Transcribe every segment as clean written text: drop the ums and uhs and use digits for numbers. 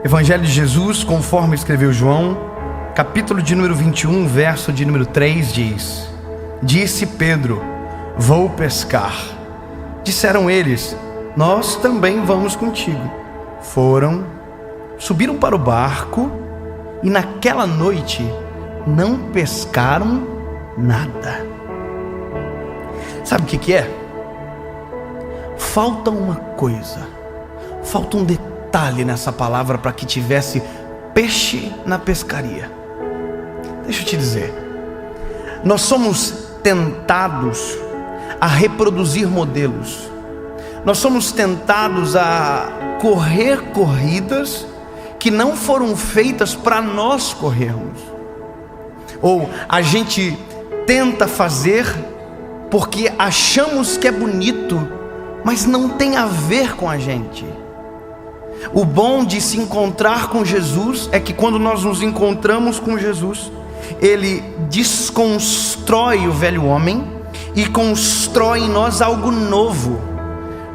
Evangelho de Jesus, conforme escreveu João, capítulo de número 21, verso de número 3 diz: Disse Pedro: vou pescar. Disseram eles: nós também vamos contigo. Foram, subiram para o barco e naquela noite não pescaram nada. Sabe o que é? Falta uma coisa, falta um detalhe nessa palavra para que tivesse peixe na pescaria. Deixa eu te dizer, nós somos tentados a reproduzir modelos, nós somos tentados a correr corridas que não foram feitas para nós corrermos, ou a gente tenta fazer porque achamos que é bonito, mas não tem a ver com a gente. O bom de se encontrar com Jesus é que quando nós nos encontramos com Jesus, Ele desconstrói o velho homem e constrói em nós algo novo.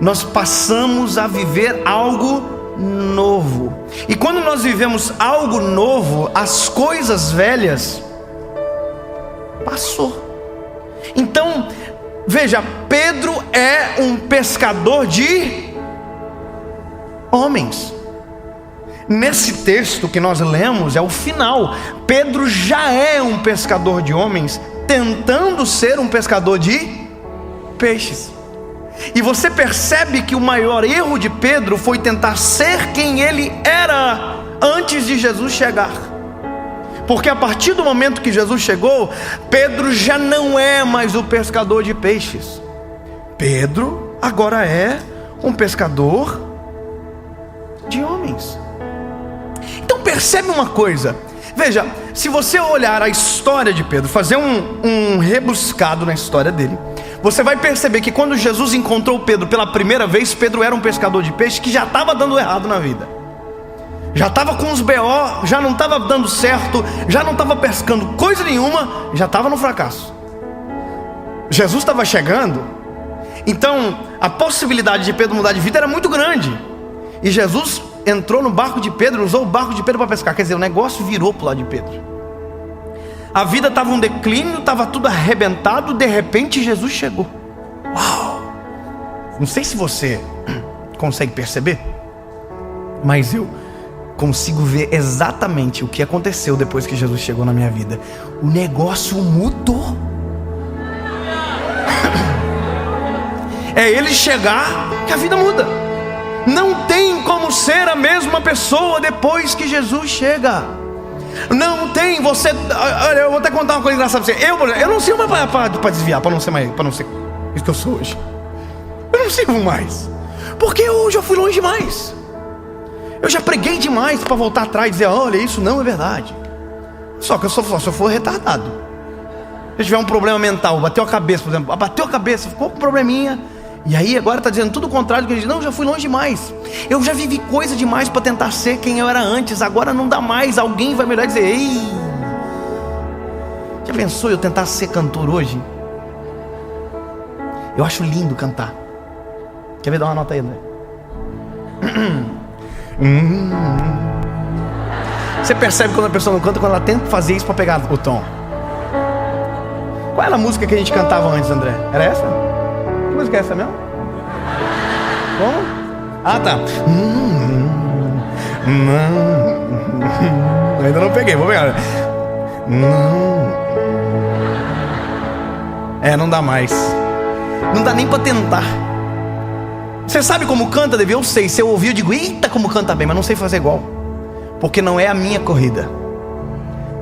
Nós passamos a viver algo novo. E quando nós vivemos algo novo, as coisas velhas passou. Então, veja, Pedro é um pescador de homens. Nesse texto que nós lemos, é o final. Pedro já é um pescador de homens, tentando ser um pescador de peixes. E você percebe que o maior erro de Pedro foi tentar ser quem ele era antes de Jesus chegar. Porque a partir do momento que Jesus chegou, Pedro já não é mais o pescador de peixes. Pedro agora é um pescador de homens. Então percebe uma coisa. Veja, se você olhar a história de Pedro, fazer um rebuscado na história dele, você vai perceber que quando Jesus encontrou Pedro pela primeira vez, Pedro era um pescador de peixe que já estava dando errado na vida. Já estava com os BO, já não estava dando certo, já não estava pescando coisa nenhuma, já estava no fracasso. Jesus estava chegando, então a possibilidade de Pedro mudar de vida era muito grande. E Jesus entrou no barco de Pedro, usou o barco de Pedro para pescar. Quer dizer, o negócio virou para o lado de Pedro. A vida estava um declínio, estava tudo arrebentado. De repente Jesus chegou. Uau! Não sei se você consegue perceber, mas eu consigo ver exatamente o que aconteceu depois que Jesus chegou na minha vida. O negócio mudou. É ele chegar que a vida muda. Não tem como ser a mesma pessoa depois que Jesus chega. Não tem. Você, olha, eu vou até contar uma coisa engraçada pra você. Eu não sirvo mais para desviar, para não ser isso que eu sou hoje. Eu não sirvo mais, porque eu já fui longe demais. Eu já preguei demais para voltar atrás e dizer: olha, isso não é verdade. Só que eu só for retardado. Se eu tiver um problema mental, bateu a cabeça, por exemplo, bateu a cabeça, ficou com um probleminha, e aí agora está dizendo tudo o contrário do que ele diz. Não, já fui longe demais. Eu já vivi coisa demais para tentar ser quem eu era antes. Agora não dá mais. Alguém vai melhor dizer: ei, já pensou eu tentar ser cantor hoje? Eu acho lindo cantar. Quer ver? Dar uma nota aí, André. Você percebe quando a pessoa não canta, quando ela tenta fazer isso para pegar o tom. Qual era a música que a gente cantava antes, André? Era essa? Que música é essa mesmo? Como? Ah, tá. Ainda não peguei, vou pegar. Não dá mais. Não dá nem para tentar. Você sabe como canta, Davi? Eu sei. Se eu ouvir, eu digo: eita, como canta bem, mas não sei fazer igual. Porque não é a minha corrida,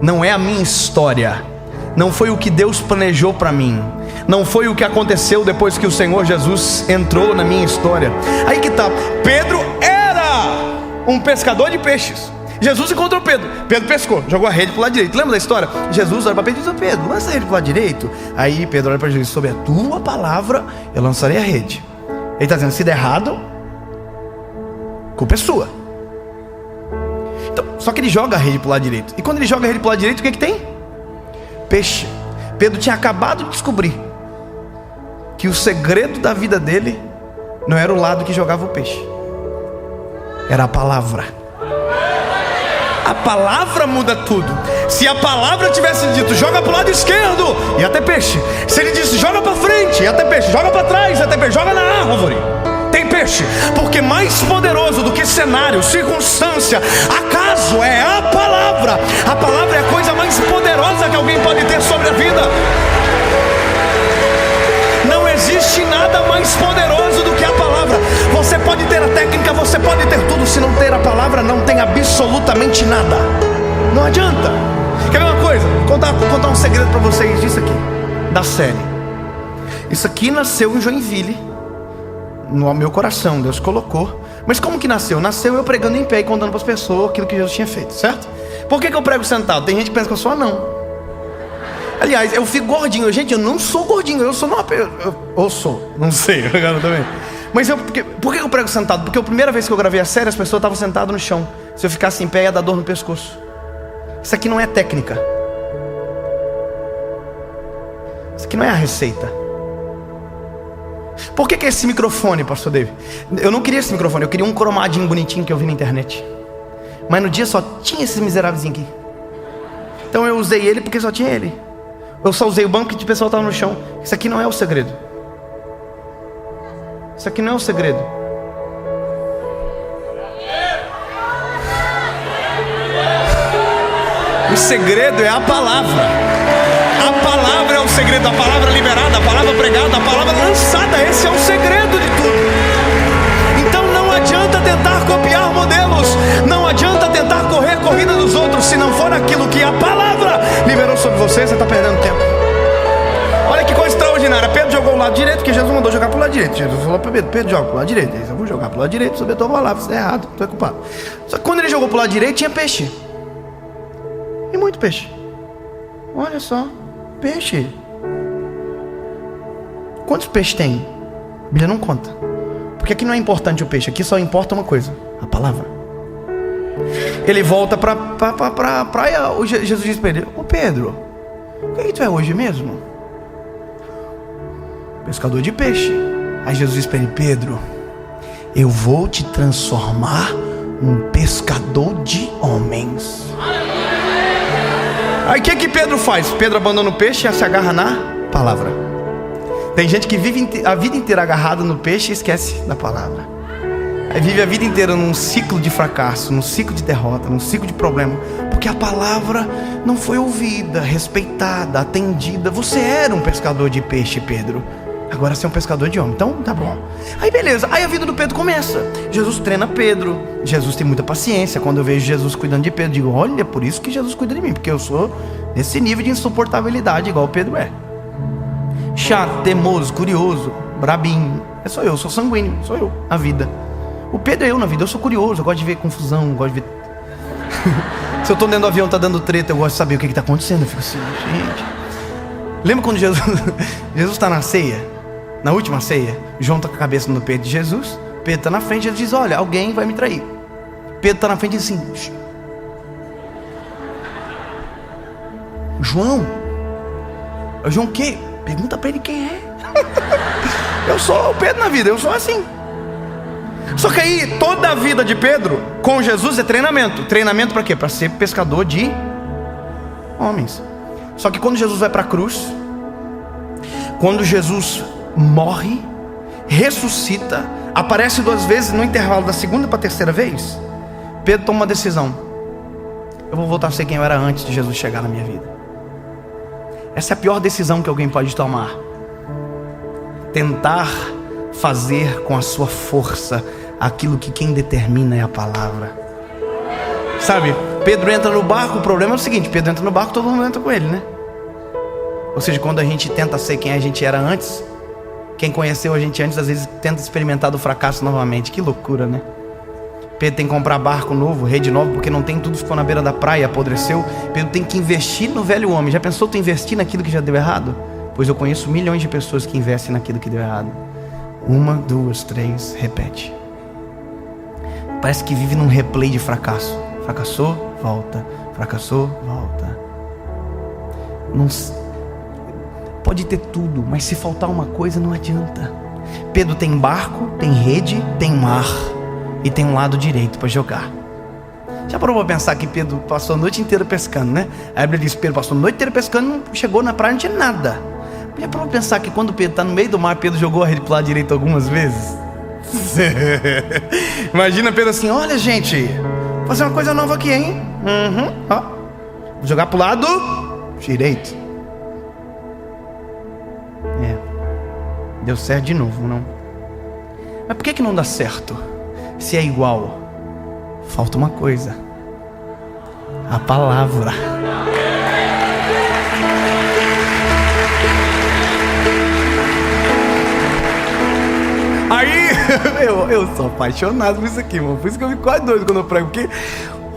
não é a minha história, não foi o que Deus planejou para mim, não foi o que aconteceu depois que o Senhor Jesus entrou na minha história. Aí que tá. Pedro era um pescador de peixes. Jesus encontrou Pedro. Pedro pescou, jogou a rede para o lado direito. Lembra da história? Jesus olha para Pedro e diz: Pedro, lança a rede para o lado direito. Aí Pedro olha para Jesus: sobre a tua palavra eu lançarei a rede. Ele está dizendo: se der errado, culpa é sua. Então, só que ele joga a rede para o lado direito. E quando ele joga a rede para o lado direito, o que tem? Peixe. Pedro tinha acabado de descobrir que o segredo da vida dele não era o lado que jogava o peixe, era a palavra. A palavra muda tudo. Se a palavra tivesse dito, joga para o lado esquerdo, ia ter peixe. Se ele disse, joga para frente, ia ter peixe. Joga para trás, ia ter peixe. Joga na árvore, tem peixe. Porque mais poderoso do que cenário, circunstância, acaso é a palavra. A palavra é a coisa mais poderosa que alguém pode ter sobre a vida. Não existe nada mais poderoso do que a palavra. Você pode ter a técnica, você pode ter tudo. Se não ter a palavra, não tem absolutamente nada. Não adianta. Quer ver uma coisa? Vou contar um segredo para vocês disso aqui, da série. Isso aqui nasceu em Joinville, no meu coração, Deus colocou. Mas como que nasceu? Nasceu eu pregando em pé e contando para as pessoas aquilo que Jesus tinha feito, certo? Por que eu prego sentado? Tem gente que pensa que eu sou anão. Aliás, eu fico gordinho. Gente, eu não sou gordinho. Eu sou uma... Eu sou. Não sei, agora também. Mas por que eu prego sentado? Porque a primeira vez que eu gravei a série, as pessoas estavam sentadas no chão. Se eu ficasse em pé, ia dar dor no pescoço. Isso aqui não é técnica. Isso aqui não é a receita. Por que esse microfone, pastor David? Eu não queria esse microfone. Eu queria um cromadinho bonitinho que eu vi na internet. Mas no dia só tinha esses miseráveis aqui. Então eu usei ele porque só tinha ele. Eu só usei o banco que o pessoal estava no chão. Isso aqui não é o segredo. Isso aqui não é o segredo. O segredo é a palavra. A palavra é o segredo. A palavra liberada, a palavra pregada, a palavra lançada. Esse é o segredo de tudo. Então não adianta tentar copiar modelos. Não adianta tentar correr a corrida dos outros. Se não for aquilo que a palavra liberou sobre você, você está perdendo tempo. Olha que coisa extraordinária. Pedro jogou o lado direito, porque Jesus mandou jogar para o lado direito. Jesus falou para Pedro, Pedro, joga para o lado direito. Eu vou jogar para o lado direito, sobre a tua palavra. Isso é errado, tu é culpado. Só que quando ele jogou para o lado direito, tinha peixe. E muito peixe. Olha só, peixe. Quantos peixes tem? A Bíblia não conta. Porque aqui não é importante o peixe, aqui só importa uma coisa: a palavra. Ele volta para a praia. Jesus diz para ele: ô Pedro, o que tu é hoje mesmo? Pescador de peixe. Aí Jesus diz para ele: Pedro, eu vou te transformar num pescador de homens. Aí o que Pedro faz? Pedro abandona o peixe e se agarra na palavra. Tem gente que vive a vida inteira agarrada no peixe e esquece da palavra. Aí vive a vida inteira num ciclo de fracasso, num ciclo de derrota, num ciclo de problema, porque a palavra não foi ouvida, respeitada, atendida. Você era um pescador de peixe, Pedro. Agora você é um pescador de homem. Então tá bom. Aí beleza, aí a vida do Pedro começa. Jesus treina Pedro. Jesus tem muita paciência. Quando eu vejo Jesus cuidando de Pedro, digo: olha, por isso que Jesus cuida de mim, porque eu sou desse nível de insuportabilidade igual o Pedro é. Chato, teimoso, curioso, brabinho. Sou eu, sou sanguíneo, sou eu, a vida. O Pedro é eu na vida, eu sou curioso, eu gosto de ver confusão, eu gosto de ver... Se eu estou dentro do avião, tá dando treta, eu gosto de saber o que está acontecendo. Eu fico assim, gente. Lembra quando Jesus está na ceia? Na última ceia, João está com a cabeça no peito de Jesus, Pedro está na frente, Jesus diz: olha, alguém vai me trair. Pedro está na frente e diz assim: shh. João o quê? Pergunta para ele quem é. Eu sou o Pedro na vida, eu sou assim. Só que aí toda a vida de Pedro com Jesus é treinamento. Treinamento para quê? Para ser pescador de homens. Só que quando Jesus vai para a cruz, quando Jesus morre, ressuscita, aparece 2 vezes no intervalo da segunda para a terceira vez, Pedro toma uma decisão: eu vou voltar a ser quem eu era antes de Jesus chegar na minha vida. Essa é a pior decisão que alguém pode tomar. Tentar fazer com a sua força aquilo que quem determina é a palavra. Sabe, Pedro entra no barco. O problema é o seguinte: Pedro entra no barco, todo mundo entra com ele, né? Ou seja, quando a gente tenta ser quem a gente era antes, quem conheceu a gente antes, às vezes tenta experimentar do fracasso novamente. Que loucura, né? Pedro tem que comprar barco novo, rede nova, porque não tem, tudo ficou na beira da praia, apodreceu. Pedro tem que investir no velho homem. Já pensou tu investir naquilo que já deu errado? Pois eu conheço milhões de pessoas que investem naquilo que deu errado. 1, 2, 3, repete. Parece que vive num replay de fracasso. Fracassou, volta. Fracassou, volta. Não... Pode ter tudo, mas se faltar uma coisa não adianta. Pedro tem barco, tem rede, tem mar e tem um lado direito para jogar. Já parou para pensar que Pedro passou a noite inteira pescando, né? A Bíblia diz que Pedro passou a noite inteira pescando, chegou na praia e não tinha nada. Já parou para pensar que quando Pedro está no meio do mar, Pedro jogou a rede para o lado direito algumas vezes? Imagina Pedro assim: olha, gente, vou fazer uma coisa nova aqui, hein? Ó, vou jogar para o lado direito. Deu certo de novo, não? Mas por que não dá certo? Se é igual, falta uma coisa: a palavra. Aí, eu sou apaixonado por isso aqui, irmão. Por isso que eu fico quase doido quando eu prego. Porque,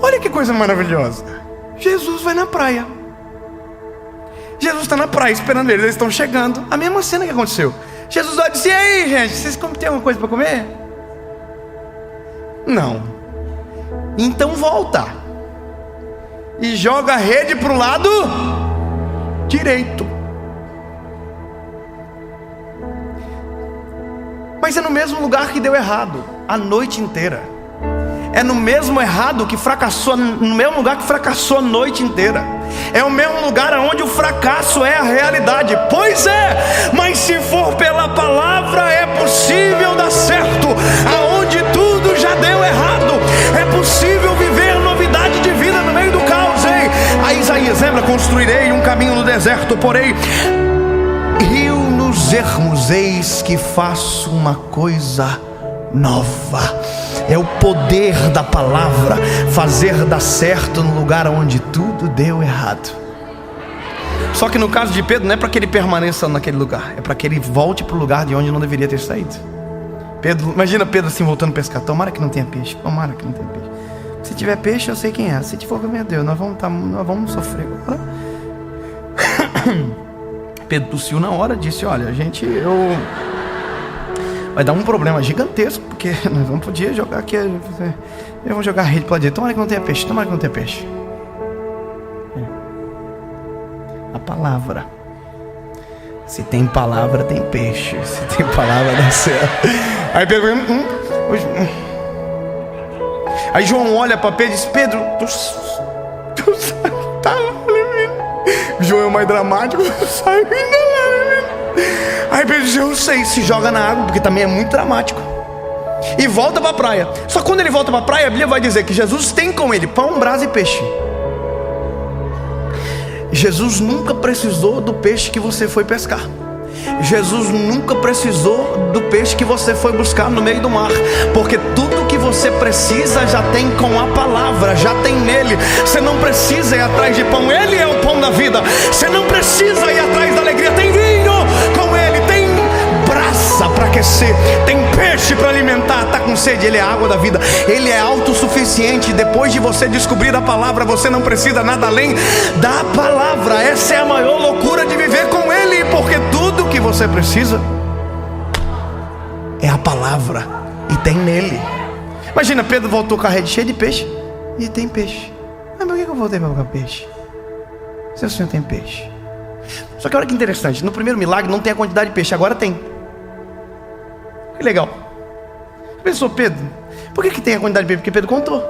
olha que coisa maravilhosa. Jesus vai na praia. Jesus está na praia esperando eles estão chegando. A mesma cena que aconteceu. Jesus vai dizer: e aí, gente, vocês têm alguma coisa para comer? Não. Então volta e joga a rede para o lado direito. Mas é no mesmo lugar que deu errado a noite inteira. É no mesmo errado que fracassou, no mesmo lugar que fracassou a noite inteira. É o mesmo lugar onde o fracasso é a realidade. Pois é, mas se for pela palavra é possível dar certo. Aonde tudo já deu errado, é possível viver novidade de vida no meio do caos, hein? A Isaías lembra: construirei um caminho no deserto, porém rio nos ermos, eis que faço uma coisa nova. É o poder da palavra fazer dar certo no lugar onde tudo deu errado. Só que no caso de Pedro, não é para que ele permaneça naquele lugar, é para que ele volte para o lugar de onde não deveria ter saído. Pedro, imagina Pedro assim voltando a pescar: tomara que não tenha peixe, tomara que não tenha peixe. Se tiver peixe eu sei quem é, se for, meu Deus, nós vamos sofrer agora. Pedro tossiu na hora, disse: olha, vai dar um problema gigantesco, porque nós vamos poder jogar aqui. Vamos jogar a rede para lá direito. Tomara que não tenha peixe, tomara que não tenha peixe. A palavra. Se tem palavra, tem peixe. Se tem palavra, dá certo. Aí Pedro, aí João olha para Pedro e diz: Pedro, tu tá lá. João é o mais dramático, sai ainda lá. Aí Pedro diz: eu sei, se joga na água, porque também é muito dramático. E volta para a praia. Só que quando ele volta para a praia, a Bíblia vai dizer que Jesus tem com ele pão, brasa e peixe. Jesus nunca precisou do peixe que você foi pescar. Jesus nunca precisou do peixe que você foi buscar no meio do mar, porque tudo que você precisa já tem com a palavra, já tem nele. Você não precisa ir atrás de pão, ele é o pão da vida. Você não precisa ir atrás da alegria, tem vinho com ele, tem brasa para aquecer, tem peixe para alimentar. Está com sede, ele é a água da vida, ele é autossuficiente. Depois de você descobrir a palavra, você não precisa nada além da palavra. Essa é a maior loucura de viver com ele, porque tudo que você precisa é a palavra e tem nele. Imagina, Pedro voltou com a rede cheia de peixe e tem peixe. Mas por que eu voltei para buscar peixe se o Senhor tem peixe? Só que olha que interessante, no primeiro milagre não tem a quantidade de peixe, agora tem. Que legal. Pensou Pedro, por que tem a quantidade de peixe? Porque Pedro contou.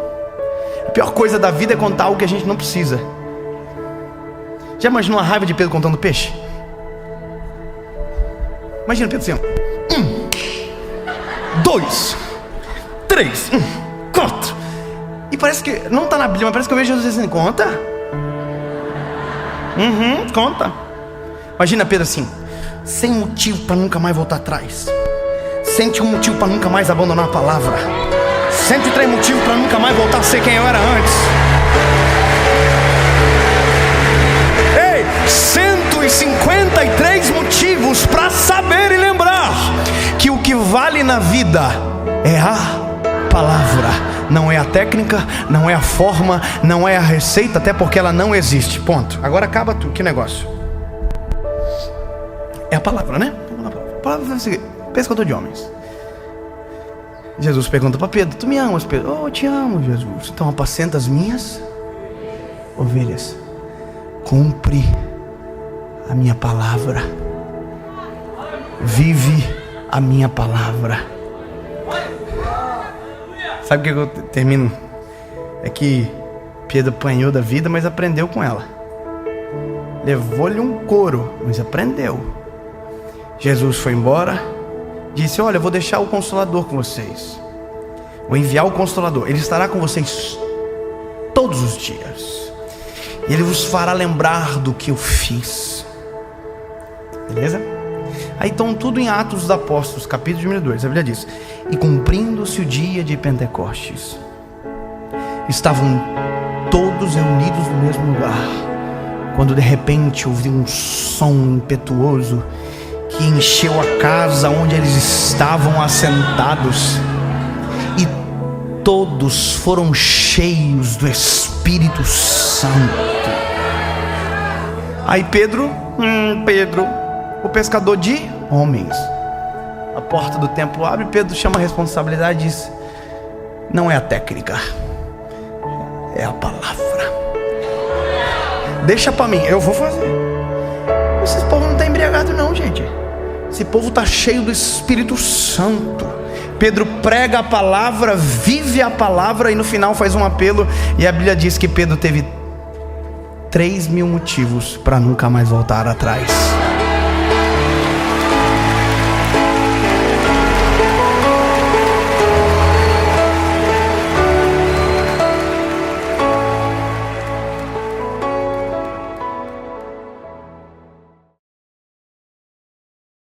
A pior coisa da vida é contar algo que a gente não precisa. Já imaginou a raiva de Pedro contando peixe? Imagina Pedro assim: 1, 2, 3, 4. E parece que, não está na Bíblia, mas parece que eu vejo Jesus assim: conta. Conta. Imagina Pedro assim, sem motivo para nunca mais voltar atrás. Sente um motivo para nunca mais abandonar a palavra. 103 motivos para nunca mais voltar a ser quem eu era antes. Ei, 153 motivos para saber e lembrar que o que vale na vida é a palavra. Não é a técnica, não é a forma, não é a receita, até porque ela não existe. Ponto. Agora acaba tudo. Que negócio? É a palavra, né? A palavra é o seguinte: pescador de homens. Jesus pergunta para Pedro: tu me amas, Pedro? Oh, eu te amo, Jesus. Então apacenta as minhas ovelhas. Cumpre a minha palavra. Vive a minha palavra. Sabe o que eu termino é que Pedro apanhou da vida, mas aprendeu com ela. Levou-lhe um couro, mas aprendeu. Jesus foi embora, disse: olha, eu vou deixar o Consolador com vocês. Vou enviar o Consolador. Ele estará com vocês todos os dias. E ele vos fará lembrar do que eu fiz. Beleza? Aí estão tudo em Atos dos Apóstolos, capítulo número 2. A Bíblia diz: e cumprindo-se o dia de Pentecostes, estavam todos reunidos no mesmo lugar, quando de repente ouvi um som impetuoso que encheu a casa onde eles estavam assentados, e todos foram cheios do Espírito Santo. Aí Pedro, o pescador de homens, a porta do templo abre, Pedro chama a responsabilidade e diz: não é a técnica, é a palavra. Deixa pra mim, eu vou fazer. Esse povo não está embriagado não, gente. Esse povo está cheio do Espírito Santo. Pedro prega a palavra, vive a palavra, e no final faz um apelo. E a Bíblia diz que Pedro teve 3.000 motivos para nunca mais voltar atrás.